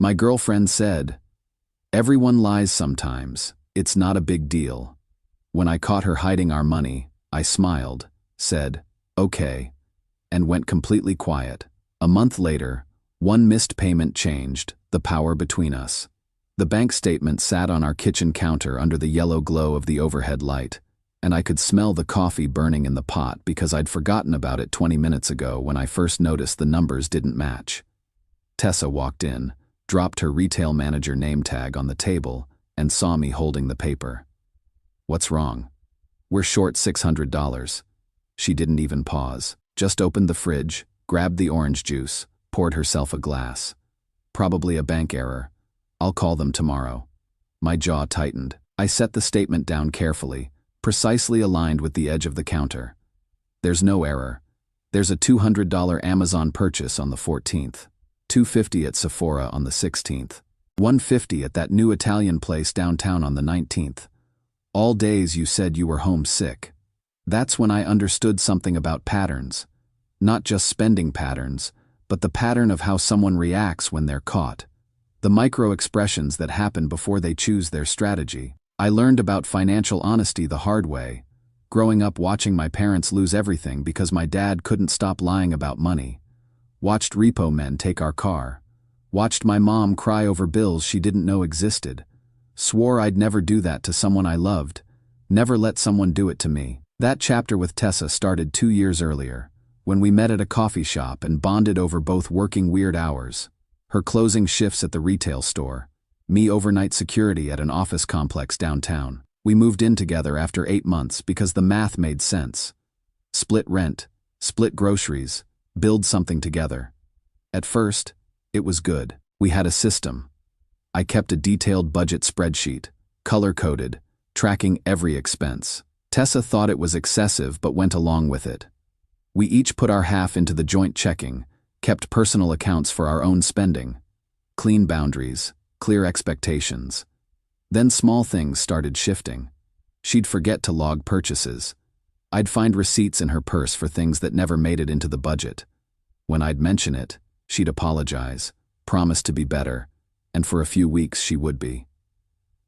My girlfriend said, "Everyone lies sometimes. It's not a big deal." When I caught her hiding our money, I smiled, said, "Okay," and went completely quiet. A month later, one missed payment changed the power between us. The bank statement sat on our kitchen counter under the yellow glow of the overhead light, and I could smell the coffee burning in the pot because I'd forgotten about it 20 minutes ago when I first noticed the numbers didn't match. Tessa walked in, dropped her retail manager name tag on the table, and saw me holding the paper. "What's wrong?" "We're short $600. She didn't even pause, just opened the fridge, grabbed the orange juice, poured herself a glass. "Probably a bank error. I'll call them tomorrow." My jaw tightened. I set the statement down carefully, precisely aligned with the edge of the counter. "There's no error. There's a $200 Amazon purchase on the 14th, $250 at Sephora on the 16th, $150 at that new Italian place downtown on the 19th. All days you said you were homesick." That's when I understood something about patterns. Not just spending patterns, but the pattern of how someone reacts when they're caught. The micro-expressions that happen before they choose their strategy. I learned about financial honesty the hard way, growing up watching my parents lose everything because my dad couldn't stop lying about money. Watched repo men take our car. Watched my mom cry over bills she didn't know existed. Swore I'd never do that to someone I loved. Never let someone do it to me. That chapter with Tessa started 2 years earlier, when we met at a coffee shop and bonded over both working weird hours. Her closing shifts at the retail store, me overnight security at an office complex downtown. We moved in together after 8 months because the math made sense. Split rent, split groceries, build something together. At first, it was good. We had a system. I kept a detailed budget spreadsheet, color-coded, tracking every expense. Tessa thought it was excessive but went along with it. We each put our half into the joint checking, kept personal accounts for our own spending. Clean boundaries, clear expectations. Then small things started shifting. She'd forget to log purchases. I'd find receipts in her purse for things that never made it into the budget. When I'd mention it, she'd apologize, promise to be better, and for a few weeks she would be.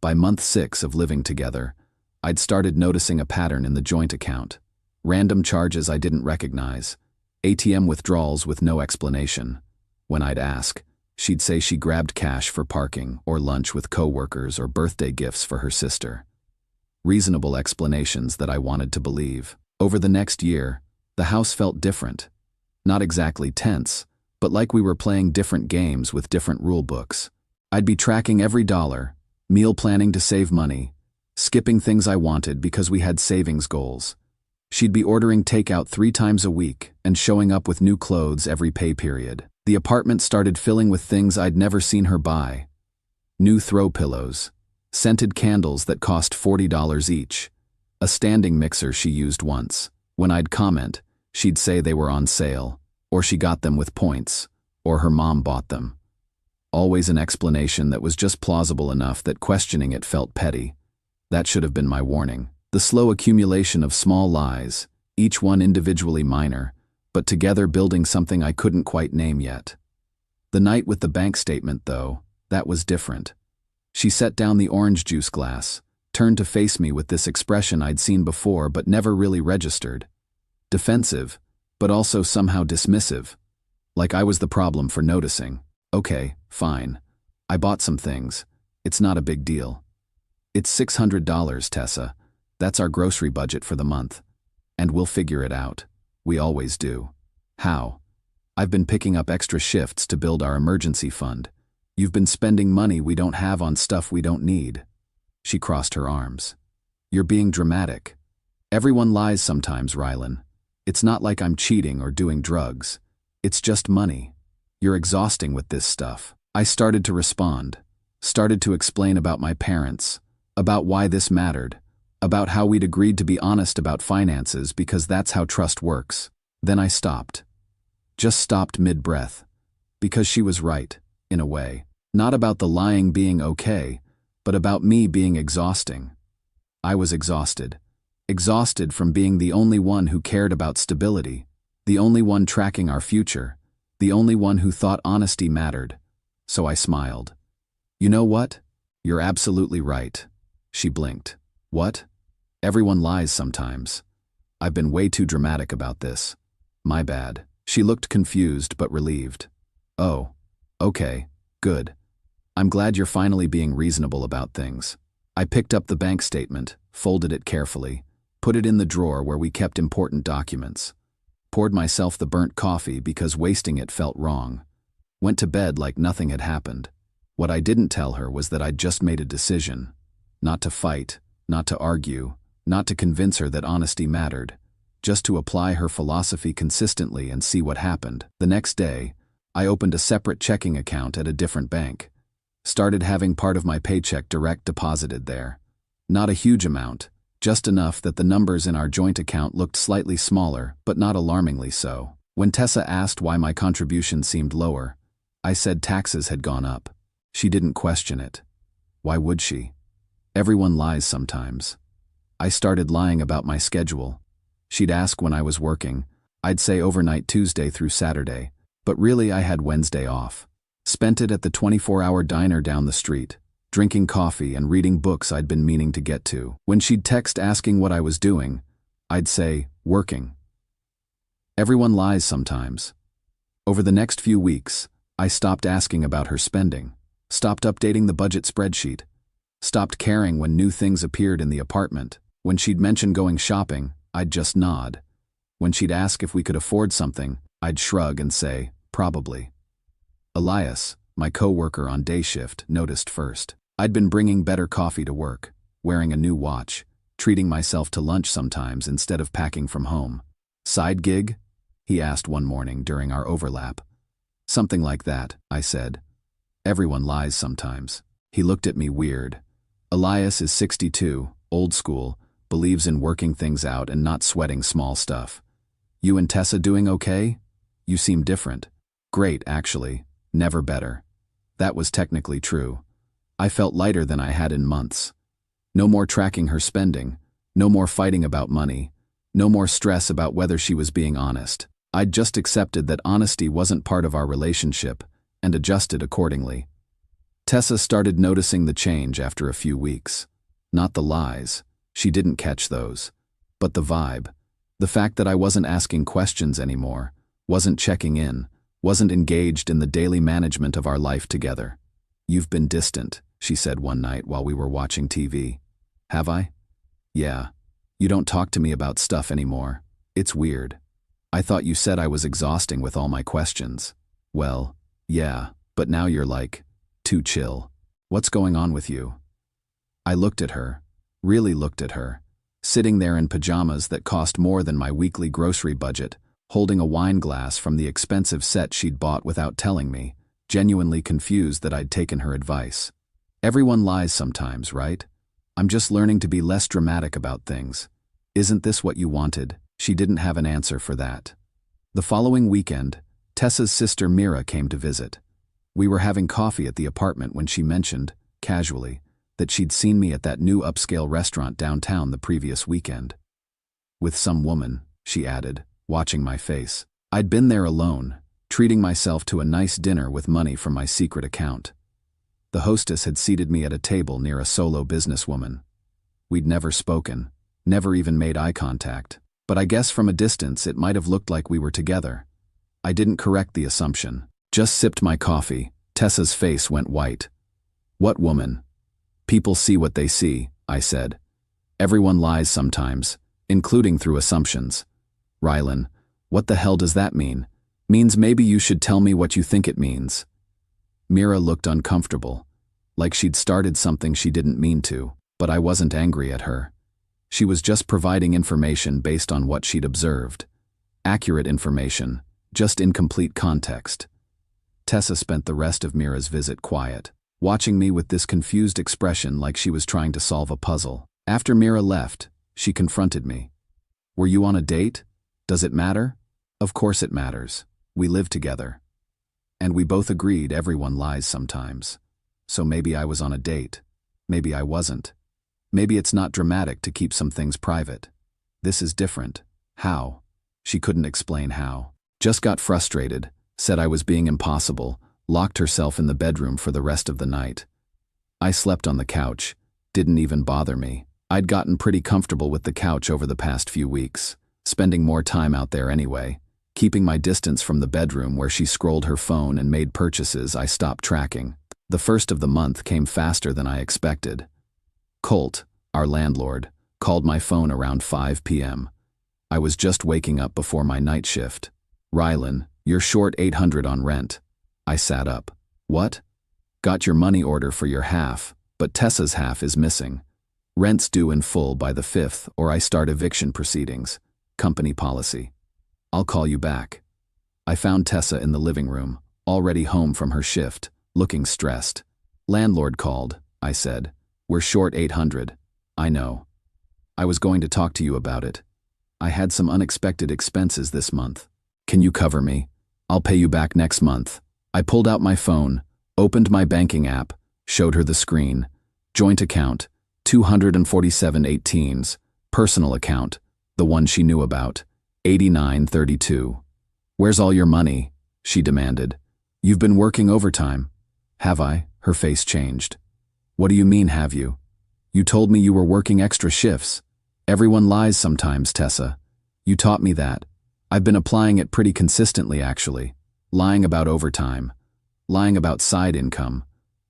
By month 6 of living together, I'd started noticing a pattern in the joint account. Random charges I didn't recognize. ATM withdrawals with no explanation. When I'd ask, she'd say she grabbed cash for parking or lunch with coworkers or birthday gifts for her sister. Reasonable explanations that I wanted to believe. Over the next year, the house felt different. Not exactly tense, but like we were playing different games with different rule books. I'd be tracking every dollar, meal planning to save money, skipping things I wanted because we had savings goals. She'd be ordering takeout 3 times a week and showing up with new clothes every pay period. The apartment started filling with things I'd never seen her buy. New throw pillows, scented candles that cost $40 each, a standing mixer she used once. When I'd comment, she'd say they were on sale, or she got them with points, or her mom bought them. Always an explanation that was just plausible enough that questioning it felt petty. That should have been my warning. The slow accumulation of small lies, each one individually minor, but together building something I couldn't quite name yet. The night with the bank statement, though, that was different. She set down the orange juice glass, turned to face me with this expression I'd seen before but never really registered. Defensive, but also somehow dismissive. Like I was the problem for noticing. "Okay, fine. I bought some things. It's not a big deal." "It's $600, Tessa. That's our grocery budget for the month. And we'll figure it out. We always do." "How?" "I've been picking up extra shifts to build our emergency fund. You've been spending money we don't have on stuff we don't need." She crossed her arms. "You're being dramatic. Everyone lies sometimes, Rylan. It's not like I'm cheating or doing drugs. It's just money. You're exhausting with this stuff." I started to respond, started to explain about my parents, about why this mattered, about how we'd agreed to be honest about finances because that's how trust works. Then I stopped. Just stopped mid-breath. Because she was right, in a way. Not about the lying being okay, but about me being exhausting. I was exhausted. Exhausted from being the only one who cared about stability, the only one tracking our future, the only one who thought honesty mattered. so I smiled. You know what? You're absolutely right. She blinked. What? Everyone lies sometimes. I've been way too dramatic about this. My bad. She looked confused but relieved. Oh, okay, good. I'm glad you're finally being reasonable about things. I picked up the bank statement, folded it carefully, put it in the drawer where we kept important documents. Poured myself the burnt coffee because wasting it felt wrong. Went to bed like nothing had happened. What I didn't tell her was that I'd just made a decision. Not to fight, not to argue, not to convince her that honesty mattered. Just to apply her philosophy consistently and see what happened. The next day, I opened a separate checking account at a different bank. Started having part of my paycheck direct deposited there. Not a huge amount, just enough that the numbers in our joint account looked slightly smaller, but not alarmingly so. When Tessa asked why my contribution seemed lower, I said taxes had gone up. She didn't question it. Why would she? Everyone lies sometimes. I started lying about my schedule. She'd ask when I was working. I'd say overnight Tuesday through Saturday, but really I had Wednesday off. Spent it at the 24-hour diner down the street, drinking coffee and reading books I'd been meaning to get to. When she'd text asking what I was doing, I'd say, working. Everyone lies sometimes. Over the next few weeks, I stopped asking about her spending, stopped updating the budget spreadsheet, stopped caring when new things appeared in the apartment. When she'd mention going shopping, I'd just nod. When she'd ask if we could afford something, I'd shrug and say, probably. Elias, my co-worker on day shift, noticed first. I'd been bringing better coffee to work, wearing a new watch, treating myself to lunch sometimes instead of packing from home. Side gig? He asked one morning during our overlap. Something like that, I said. Everyone lies sometimes. He looked at me weird. Elias is 62, old school, believes in working things out and not sweating small stuff. You and Tessa doing okay? You seem different. Great, actually. Never better. That was technically true. I felt lighter than I had in months. No more tracking her spending. No more fighting about money. No more stress about whether she was being honest. I'd just accepted that honesty wasn't part of our relationship and adjusted accordingly. Tessa started noticing the change after a few weeks. Not the lies. She didn't catch those. But the vibe. The fact that I wasn't asking questions anymore, wasn't checking in, wasn't engaged in the daily management of our life together. You've been distant, she said one night while we were watching TV. Have I? Yeah. You don't talk to me about stuff anymore. It's weird. I thought you said I was exhausting with all my questions. Well, yeah, but now you're like, too chill. What's going on with you? I looked at her. Really looked at her, sitting there in pajamas that cost more than my weekly grocery budget, holding a wine glass from the expensive set she'd bought without telling me, genuinely confused that I'd taken her advice. Everyone lies sometimes, right? I'm just learning to be less dramatic about things. Isn't this what you wanted? She didn't have an answer for that. The following weekend, Tessa's sister Mira came to visit. We were having coffee at the apartment when she mentioned, casually, that she'd seen me at that new upscale restaurant downtown the previous weekend. With some woman, she added, watching my face. I'd been there alone, treating myself to a nice dinner with money from my secret account. The hostess had seated me at a table near a solo businesswoman. We'd never spoken, never even made eye contact, but I guess from a distance it might have looked like we were together. I didn't correct the assumption, just sipped my coffee. Tessa's face went white. What woman? People see what they see, I said. Everyone lies sometimes, including through assumptions. Rylan, what the hell does that mean? Means maybe you should tell me what you think it means. Mira looked uncomfortable, like she'd started something she didn't mean to, but I wasn't angry at her. She was just providing information based on what she'd observed. Accurate information, just incomplete context. Tessa spent the rest of Mira's visit quiet, watching me with this confused expression like she was trying to solve a puzzle. After Mira left, she confronted me. Were you on a date? Does it matter? Of course it matters. We live together. And we both agreed everyone lies sometimes. So maybe I was on a date. Maybe I wasn't. Maybe it's not dramatic to keep some things private. This is different. How? She couldn't explain how. Just got frustrated, said I was being impossible, locked herself in the bedroom for the rest of the night. I slept on the couch. Didn't even bother me. I'd gotten pretty comfortable with the couch over the past few weeks, spending more time out there anyway. Keeping my distance from the bedroom where she scrolled her phone and made purchases I stopped tracking. The first of the month came faster than I expected. Colt, our landlord, called my phone around 5 p.m. I was just waking up before my night shift. "Rylan, you're short $800 on rent." I sat up. "What?" "Got your money order for your half, but Tessa's half is missing. Rent's due in full by the 5th or I start eviction proceedings. Company policy. I'll call you back." I found Tessa in the living room, already home from her shift, looking stressed. "Landlord called," I said. "We're short $800. I know. I was going to talk to you about it. I had some unexpected expenses this month. Can you cover me? I'll pay you back next month." I pulled out my phone, opened my banking app, showed her the screen. Joint account, 247.18s. Personal account, the one she knew about, 89.32. "Where's all your money?" she demanded. "You've been working overtime." "Have I?" Her face changed. "What do you mean, have you? You told me you were working extra shifts. Everyone lies sometimes, Tessa. You taught me that. I've been applying it pretty consistently, actually. Lying about overtime. Lying about side income.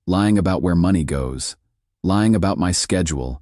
Lying about where money goes. Lying about my schedule.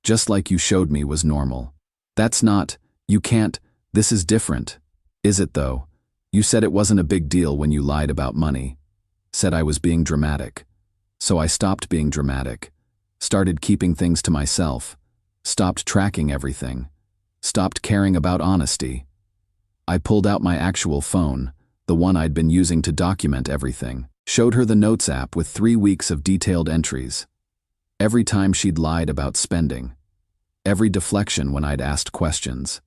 Just like you showed me was normal. That's not, you can't, this is different." "Is it though? You said it wasn't a big deal when you lied about money. Said I was being dramatic. So I stopped being dramatic. Started keeping things to myself. Stopped tracking everything. Stopped caring about honesty." I pulled out my actual phone, the one I'd been using to document everything. Showed her the Notes app with 3 weeks of detailed entries. Every time she'd lied about spending. Every deflection when I'd asked questions.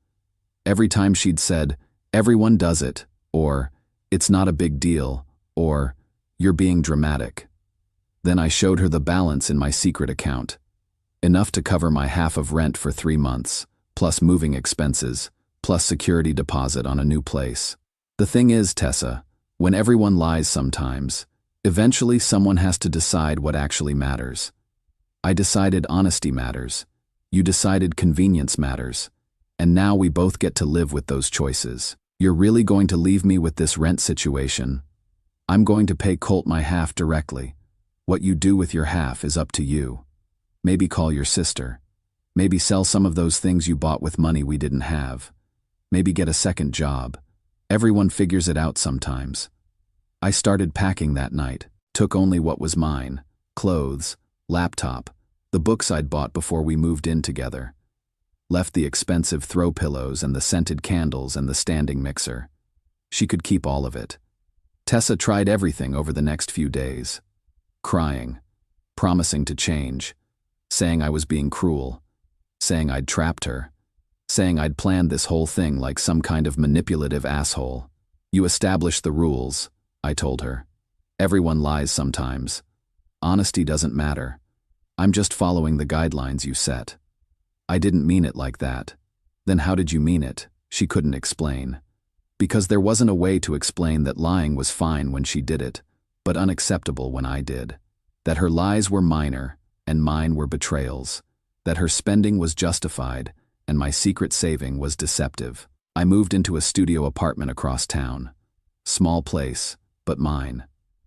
Every time she'd said, "Everyone does it," or "It's not a big deal," or "You're being dramatic." Then I showed her the balance in my secret account. Enough to cover my half of rent for 3 months, plus moving expenses, plus security deposit on a new place. The thing is, Tessa, when everyone lies sometimes, eventually someone has to decide what actually matters. I decided honesty matters. You decided convenience matters. And now we both get to live with those choices. You're really going to leave me with this rent situation? I'm going to pay Colt my half directly. What you do with your half is up to you. Maybe call your sister. Maybe sell some of those things you bought with money we didn't have. Maybe get a second job. Everyone figures it out sometimes. I started packing that night. Took only what was mine. Clothes, laptop, the books I'd bought before we moved in together. Left the expensive throw pillows and the scented candles and the standing mixer. She could keep all of it. Tessa tried everything over the next few days. Crying, promising to change, saying I was being cruel, saying I'd trapped her, saying I'd planned this whole thing like some kind of manipulative asshole. "You established the rules," I told her. "Everyone lies sometimes. Honesty doesn't matter. I'm just following the guidelines you set." "I didn't mean it like that." "Then how did you mean it?" She couldn't explain. Because there wasn't a way to explain that lying was fine when she did it, but unacceptable when I did. That her lies were minor, and mine were betrayals. That her spending was justified, and my secret saving was deceptive. I moved into a studio apartment across town. Small place, but mine.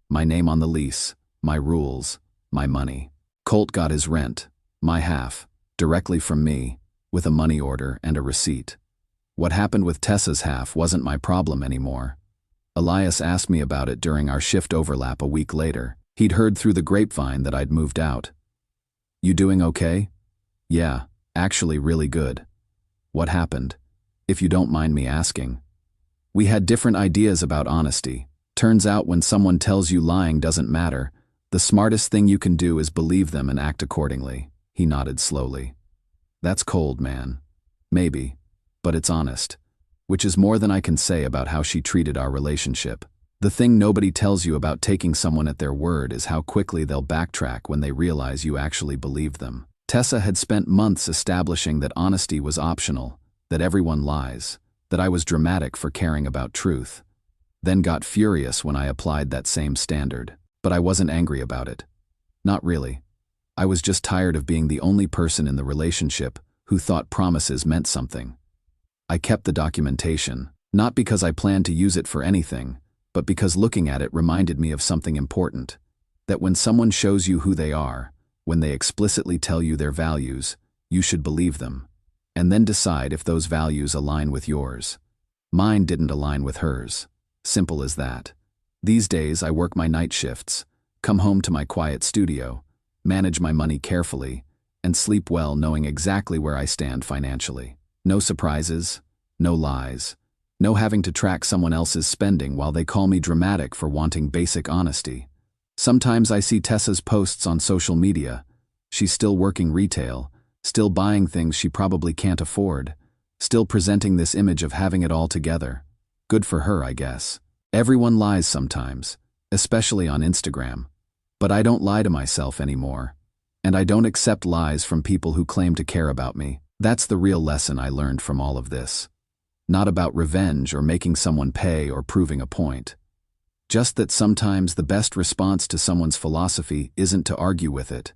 My name on the lease, my rules, my money. Colt got his rent, my half, directly from me, with a money order and a receipt. What happened with Tessa's half wasn't my problem anymore. Elias asked me about it during our shift overlap a week later. He'd heard through the grapevine that I'd moved out. "You doing okay?" "Yeah, actually really good." "What happened? If you don't mind me asking." "We had different ideas about honesty. Turns out when someone tells you lying doesn't matter, the smartest thing you can do is believe them and act accordingly." He nodded slowly. "That's cold, man. Maybe, but it's honest. Which is more than I can say about how she treated our relationship. The thing nobody tells you about taking someone at their word is how quickly they'll backtrack when they realize you actually believed them." Tessa had spent months establishing that honesty was optional, that everyone lies, that I was dramatic for caring about truth. then got furious when I applied that same standard. But I wasn't angry about it. Not really. I was just tired of being the only person in the relationship who thought promises meant something. I kept the documentation, not because I planned to use it for anything, but because looking at it reminded me of something important. That when someone shows you who they are, when they explicitly tell you their values, you should believe them, and then decide if those values align with yours. Mine didn't align with hers. Simple as that. These days I work my night shifts, come home to my quiet studio, manage my money carefully, and sleep well knowing exactly where I stand financially. No surprises, no lies, no having to track someone else's spending while they call me dramatic for wanting basic honesty. Sometimes I see Tessa's posts on social media. She's still working retail, still buying things she probably can't afford, still presenting this image of having it all together. Good for her, I guess. Everyone lies sometimes, especially on Instagram. But I don't lie to myself anymore. And I don't accept lies from people who claim to care about me. That's the real lesson I learned from all of this. Not about revenge or making someone pay or proving a point. Just that sometimes the best response to someone's philosophy isn't to argue with it.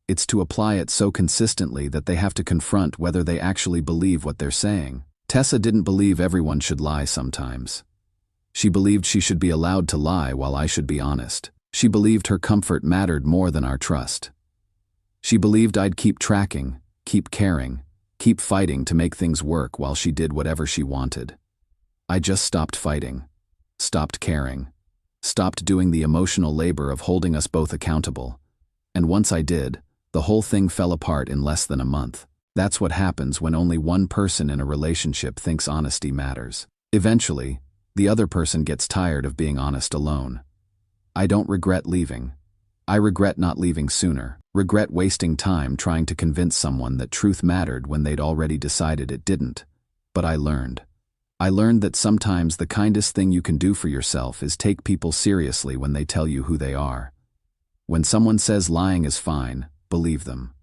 It's to apply it so consistently that they have to confront whether they actually believe what they're saying. Tessa didn't believe everyone should lie sometimes. She believed she should be allowed to lie while I should be honest. She believed her comfort mattered more than our trust. She believed I'd keep tracking, keep caring, keep fighting to make things work while she did whatever she wanted. I just stopped fighting, stopped caring, stopped doing the emotional labor of holding us both accountable. And once I did, the whole thing fell apart in less than a month. That's what happens when only one person in a relationship thinks honesty matters. Eventually, the other person gets tired of being honest alone. I don't regret leaving. I regret not leaving sooner, regret wasting time trying to convince someone that truth mattered when they'd already decided it didn't. But I learned. I learned that sometimes the kindest thing you can do for yourself is take people seriously when they tell you who they are. When someone says lying is fine, believe them.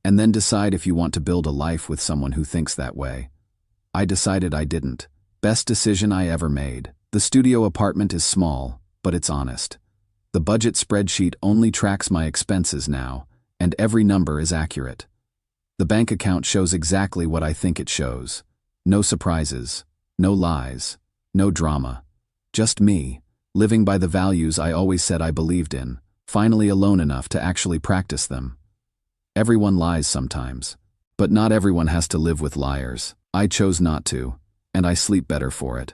And then decide if you want to build a life with someone who thinks that way. I decided I didn't. Best decision I ever made. The studio apartment is small, but it's honest. The budget spreadsheet only tracks my expenses now, and every number is accurate. The bank account shows exactly what I think it shows. No surprises, no lies, no drama. Just me, living by the values I always said I believed in, finally alone enough to actually practice them. Everyone lies sometimes, but not everyone has to live with liars. I chose not to, and I sleep better for it.